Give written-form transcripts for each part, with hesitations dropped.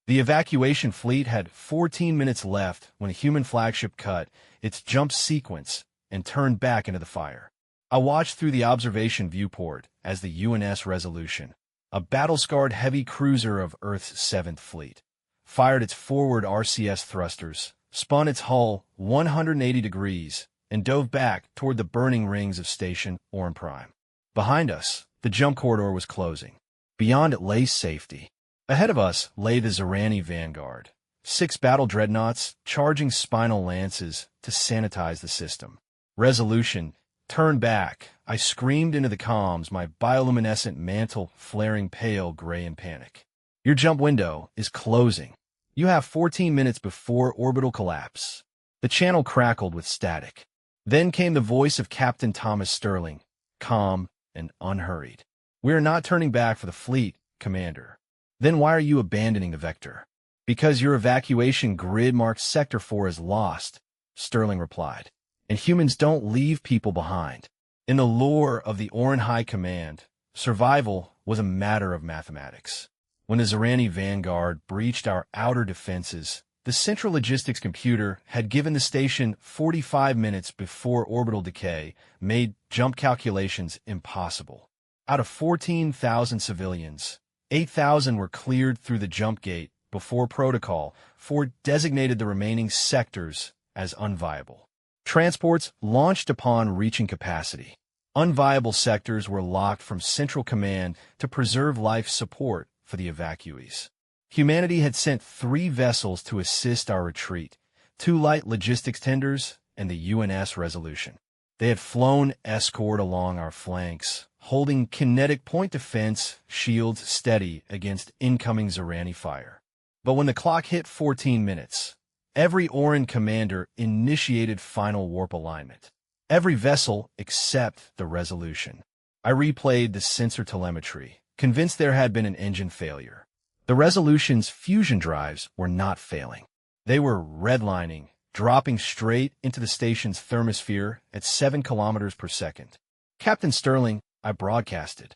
The evacuation fleet had 14 minutes left when a human flagship cut its jump sequence and turned back into the fire. I watched through the observation viewport as the UNS Resolution, a battle-scarred heavy cruiser of Earth's 7th Fleet, fired its forward RCS thrusters, spun its hull 180 degrees, and dove back toward the burning rings of Station Orn Prime. Behind us, the jump corridor was closing. Beyond it lay safety. Ahead of us lay the Zoranni Vanguard, 6 battle dreadnoughts charging spinal lances to sanitize the system. Resolution, turn back. I screamed into the comms, my bioluminescent mantle flaring pale gray in panic. Your jump window is closing. You have 14 minutes before orbital collapse. The channel crackled with static. Then came the voice of Captain Thomas Sterling, calm and unhurried. We are not turning back for the fleet, Commander. Then why are you abandoning the vector? Because your evacuation grid marked Sector 4 as lost, Sterling replied. And humans don't leave people behind. In the lore of the Orn High Command, survival was a matter of mathematics. When the Zoranni Vanguard breached our outer defenses, the central logistics computer had given the station 45 minutes before orbital decay, made jump calculations impossible. Out of 14,000 civilians, 8,000 were cleared through the jump gate before Protocol 4 designated the remaining sectors as unviable. Transports launched upon reaching capacity. Unviable sectors were locked from Central Command to preserve life support for the evacuees. Humanity had sent 3 vessels to assist our retreat, 2 light logistics tenders and the UNS Resolution. They had flown Escort along our flanks, holding kinetic point defense shields steady against incoming Zoranni fire. But when the clock hit 14 minutes, every Orn commander initiated final warp alignment. Every vessel except the Resolution. I replayed the sensor telemetry, convinced there had been an engine failure. The Resolution's fusion drives were not failing. They were redlining, dropping straight into the station's thermosphere at 7 kilometers per second. Captain Sterling, I broadcasted.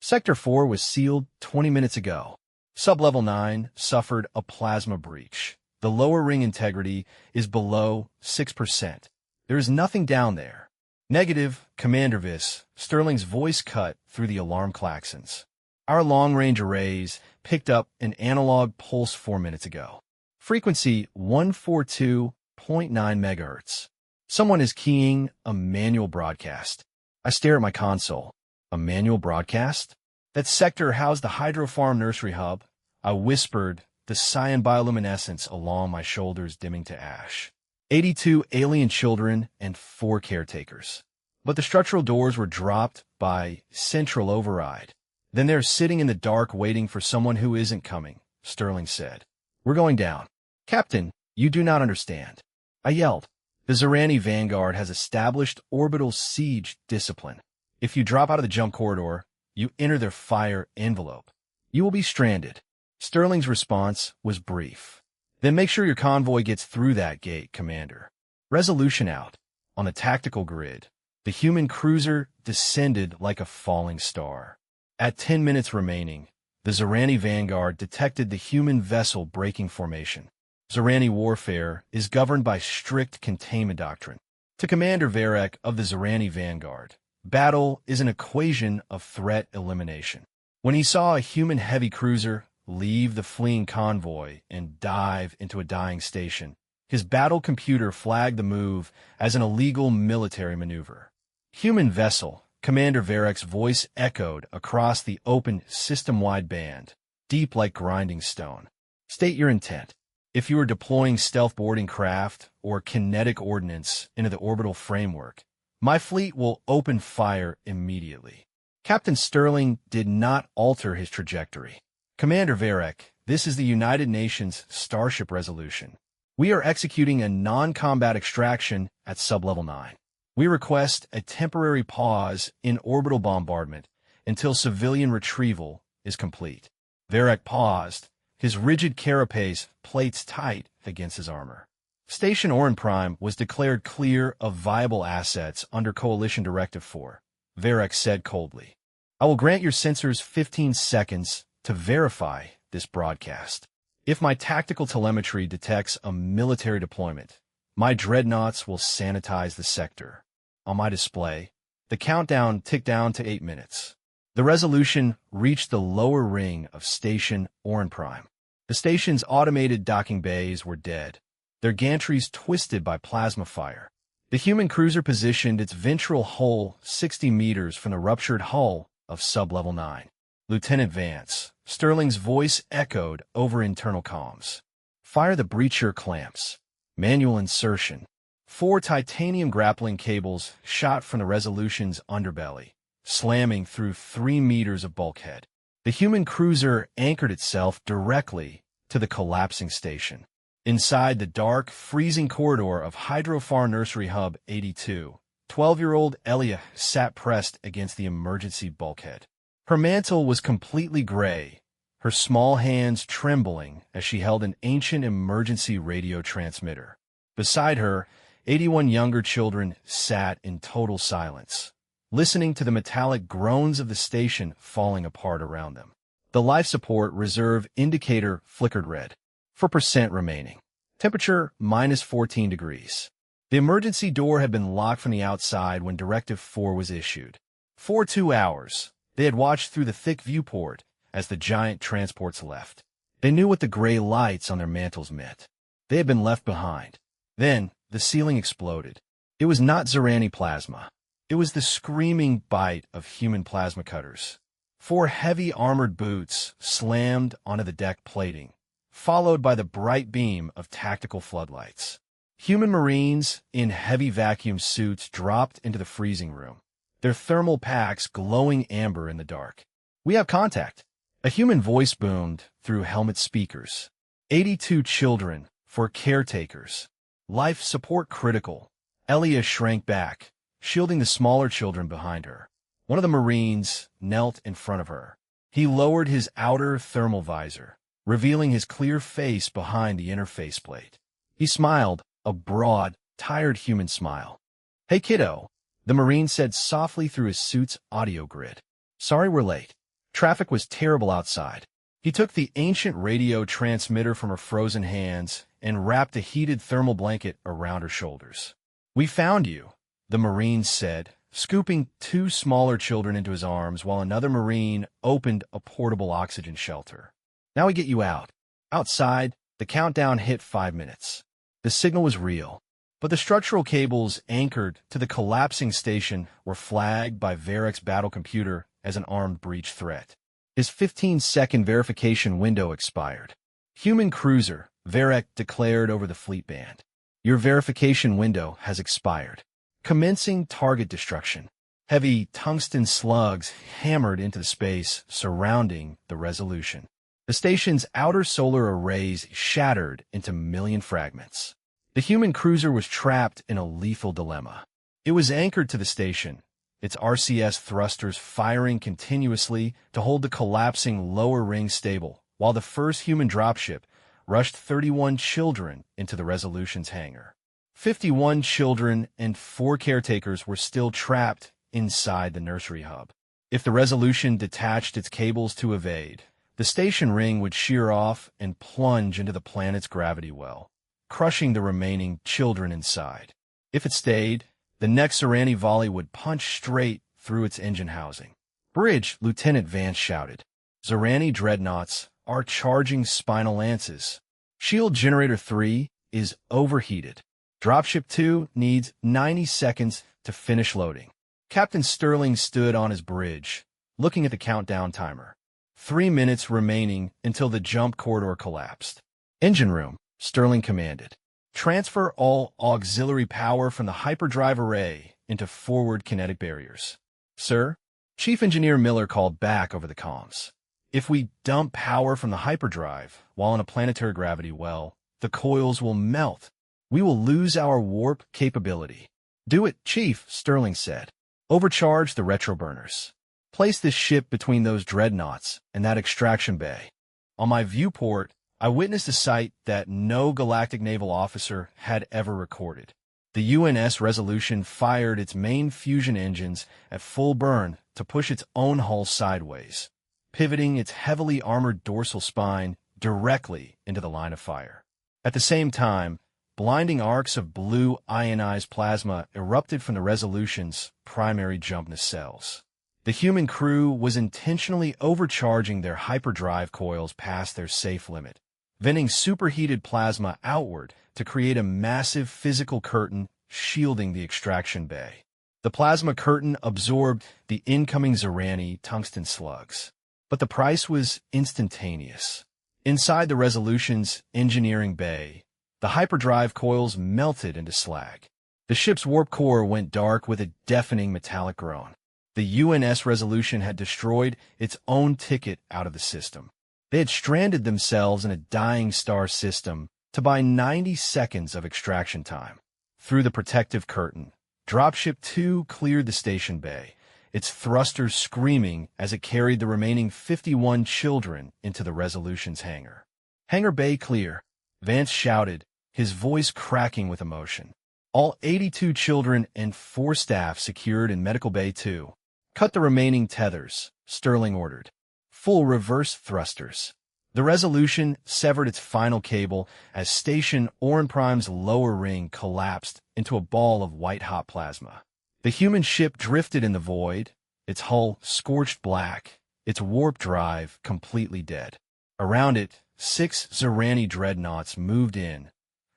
Sector 4 was sealed 20 minutes ago. Sublevel 9 suffered a plasma breach. The lower ring integrity is below 6%. There is nothing down there. Negative, Commander Viss. Sterling's voice cut through the alarm klaxons. Our long-range arrays picked up an analog pulse 4 minutes ago. Frequency 142.9 MHz. Someone is keying a manual broadcast. I stare at my console. A manual broadcast? That sector housed the Hydrofarm Nursery Hub. I whispered, the cyan bioluminescence along my shoulders dimming to ash. 82 alien children and 4 caretakers. But the structural doors were dropped by central override. Then they're sitting in the dark waiting for someone who isn't coming, Sterling said. We're going down. Captain, you do not understand. I yelled. The Zoranni Vanguard has established orbital siege discipline. If you drop out of the jump corridor, you enter their fire envelope. You will be stranded. Sterling's response was brief. Then make sure your convoy gets through that gate, Commander. Resolution out. On the tactical grid, the human cruiser descended like a falling star. At 10 minutes remaining, the Zoranni Vanguard detected the human vessel breaking formation. Zoranni warfare is governed by strict containment doctrine. To Commander Varek of the Zoranni Vanguard, battle is an equation of threat elimination. When he saw a human heavy cruiser leave the fleeing convoy and dive into a dying station, his battle computer flagged the move as an illegal military maneuver. Human vessel, Commander Varek's voice echoed across the open system-wide band, deep like grinding stone. State your intent. If you are deploying stealth boarding craft or kinetic ordnance into the orbital framework, my fleet will open fire immediately. Captain Sterling did not alter his trajectory. Commander Varek, this is the United Nations Starship Resolution. We are executing a non-combat extraction at sublevel 9. We request a temporary pause in orbital bombardment until civilian retrieval is complete. Varek paused, his rigid carapace plates tight against his armor. Station Orn Prime was declared clear of viable assets under Coalition Directive Four. Varek said coldly, I will grant your sensors 15 seconds to verify this broadcast. If my tactical telemetry detects a military deployment, my dreadnoughts will sanitize the sector. On my display, the countdown ticked down to 8 minutes. The Resolution reached the lower ring of Station Oran Prime. The station's automated docking bays were dead, their gantries twisted by plasma fire. The human cruiser positioned its ventral hull 60 meters from the ruptured hull of Sub-Level 9. Lieutenant Vance, Sterling's voice echoed over internal comms. Fire the breacher clamps. Manual insertion. 4 titanium grappling cables shot from the Resolution's underbelly, slamming through 3 meters of bulkhead. The human cruiser anchored itself directly to the collapsing station. Inside the dark, freezing corridor of Hydrophar Nursery Hub 82, 12-year-old Elia sat pressed against the emergency bulkhead. Her mantle was completely gray, her small hands trembling as she held an ancient emergency radio transmitter. Beside her, 81 younger children sat in total silence, listening to the metallic groans of the station falling apart around them. The life support reserve indicator flickered red. 4% remaining. Temperature -14 degrees. The emergency door had been locked from the outside when Directive Four was issued. For 2 hours, they had watched through the thick viewport as the giant transports left. They knew what the gray lights on their mantles meant. They had been left behind. Then, the ceiling exploded. It was not Zoranni plasma. It was the screaming bite of human plasma cutters. 4 heavy armored boots slammed onto the deck plating, followed by the bright beam of tactical floodlights. Human Marines in heavy vacuum suits dropped into the freezing room, their thermal packs glowing amber in the dark. "We have contact," a human voice boomed through helmet speakers. 82 children for caretakers. Life support critical. Elia shrank back, shielding the smaller children behind her. One of the Marines knelt in front of her. He lowered his outer thermal visor, revealing his clear face behind the inner faceplate. He smiled, a broad, tired human smile. "Hey, kiddo," the Marine said softly through his suit's audio grid. "Sorry we're late. Traffic was terrible outside." He took the ancient radio transmitter from her frozen hands and wrapped a heated thermal blanket around her shoulders. "We found you," the Marine said, scooping 2 smaller children into his arms while another Marine opened a portable oxygen shelter. "Now we get you out." Outside, the countdown hit 5 minutes. The signal was real, but the structural cables anchored to the collapsing station were flagged by Varek's battle computer as an armed breach threat. His 15-second verification window expired. "Human cruiser," Varek declared over the fleet band. "Your verification window has expired. Commencing target destruction." Heavy tungsten slugs hammered into the space surrounding the Resolution. The station's outer solar arrays shattered into million fragments. The human cruiser was trapped in a lethal dilemma. It was anchored to the station, its RCS thrusters firing continuously to hold the collapsing lower ring stable, while the first human dropship rushed 31 children into the Resolution's hangar. 51 children and 4 caretakers were still trapped inside the Nursery Hub. If the Resolution detached its cables to evade, the station ring would shear off and plunge into the planet's gravity well, crushing the remaining children inside. If it stayed, the next Zoranni volley would punch straight through its engine housing. "Bridge," Lieutenant Vance shouted. "Zoranni dreadnoughts are charging spinal lances. Shield Generator 3 is overheated. Dropship 2 needs 90 seconds to finish loading." Captain Sterling stood on his bridge, looking at the countdown timer. 3 minutes remaining until the jump corridor collapsed. "Engine room," Sterling commanded. "Transfer all auxiliary power from the hyperdrive array into forward kinetic barriers." "Sir?" Chief Engineer Miller called back over the comms. "If we dump power from the hyperdrive while in a planetary gravity well, the coils will melt. We will lose our warp capability." "Do it, Chief," Sterling said. "Overcharge the retroburners. Place this ship between those dreadnoughts and that extraction bay." On my viewport, I witnessed a sight that no galactic naval officer had ever recorded. The UNS Resolution fired its main fusion engines at full burn to push its own hull sideways, pivoting its heavily armored dorsal spine directly into the line of fire. At the same time, blinding arcs of blue ionized plasma erupted from the Resolution's primary jump nacelles. The human crew was intentionally overcharging their hyperdrive coils past their safe limit, venting superheated plasma outward to create a massive physical curtain shielding the extraction bay. The plasma curtain absorbed the incoming Zoranni tungsten slugs, but the price was instantaneous. Inside the Resolution's engineering bay, the hyperdrive coils melted into slag. The ship's warp core went dark with a deafening metallic groan. The UNS Resolution had destroyed its own ticket out of the system. They had stranded themselves in a dying star system to buy 90 seconds of extraction time. Through the protective curtain, Dropship 2 cleared the station bay, its thrusters screaming as it carried the remaining 51 children into the Resolution's hangar. "Hangar bay clear," Vance shouted, his voice cracking with emotion. All 82 children and 4 staff secured in Medical Bay 2. "Cut the remaining tethers," Sterling ordered. "Full reverse thrusters." The Resolution severed its final cable as Station Orn Prime's lower ring collapsed into a ball of white-hot plasma. The human ship drifted in the void, its hull scorched black, its warp drive completely dead. Around it, 6 Zoranni dreadnoughts moved in,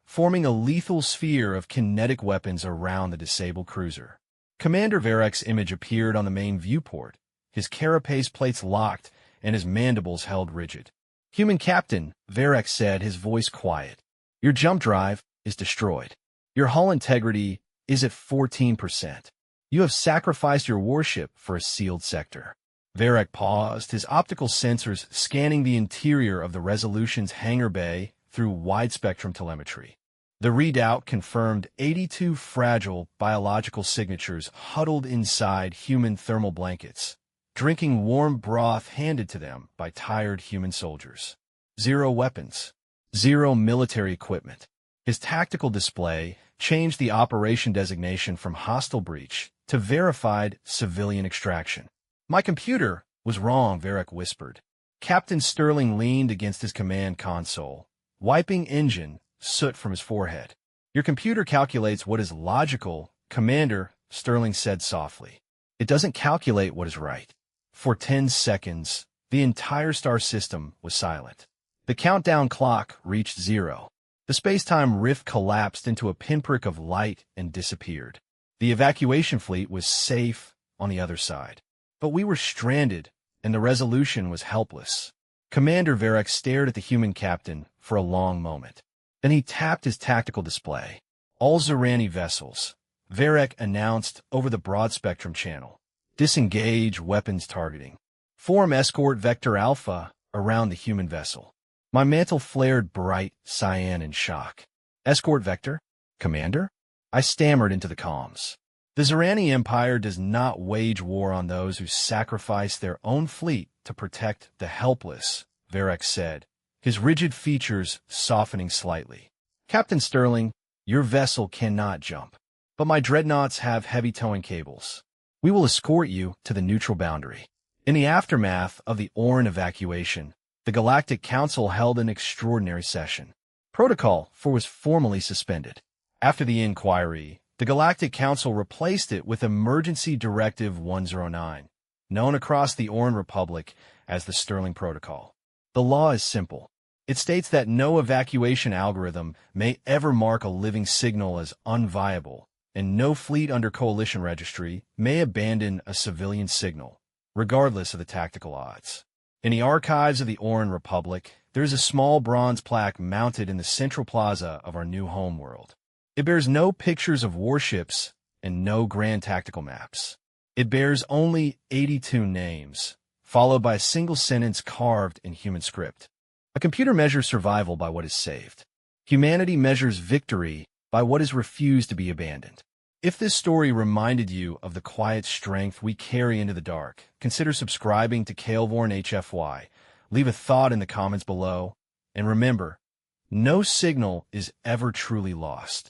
forming a lethal sphere of kinetic weapons around the disabled cruiser. Commander Varek's image appeared on the main viewport, his carapace plates locked and his mandibles held rigid. "Human Captain," Varek said, his voice quiet, "your jump drive is destroyed. Your hull integrity is at 14%. You have sacrificed your warship for a sealed sector." Varek paused, his optical sensors scanning the interior of the Resolution's hangar bay through wide-spectrum telemetry. The readout confirmed 82 fragile biological signatures huddled inside human thermal blankets, drinking warm broth handed to them by tired human soldiers. 0 weapons. 0 military equipment. His tactical display changed the operation designation from hostile breach to verified civilian extraction. "My computer was wrong," Varek whispered. Captain Sterling leaned against his command console, wiping engine soot from his forehead. "Your computer calculates what is logical, Commander," Sterling said softly. "It doesn't calculate what is right." For 10 seconds, the entire star system was silent. The countdown clock reached 0. The space-time rift collapsed into a pinprick of light and disappeared. The evacuation fleet was safe on the other side. But we were stranded, and the Resolution was helpless. Commander Varek stared at the human captain for a long moment. Then he tapped his tactical display. "All Zoranni vessels," Varek announced over the broad-spectrum channel. "Disengage weapons targeting. Form Escort Vector Alpha around the human vessel." My mantle flared bright cyan in shock. "Escort Vector? Commander?" I stammered into the comms. "The Zoranni Empire does not wage war on those who sacrifice their own fleet to protect the helpless," Varek said, his rigid features softening slightly. "Captain Sterling, your vessel cannot jump, but my dreadnoughts have heavy towing cables. We will escort you to the neutral boundary." In the aftermath of the Orn evacuation, the Galactic Council held an extraordinary session. Protocol 4 was formally suspended. After the inquiry, the Galactic Council replaced it with Emergency Directive 109, known across the Orn Republic as the Sterling Protocol. The law is simple. It states that no evacuation algorithm may ever mark a living signal as unviable, and no fleet under Coalition registry may abandon a civilian signal, regardless of the tactical odds. In the archives of the Orn Republic, there is a small bronze plaque mounted in the central plaza of our new homeworld. It bears no pictures of warships and no grand tactical maps. It bears only 82 names, followed by a single sentence carved in human script. A computer measures survival by what is saved. Humanity measures victory by what is refused to be abandoned. If this story reminded you of the quiet strength we carry into the dark, consider subscribing to Kaelvorn HFY. Leave a thought in the comments below. And remember, no signal is ever truly lost.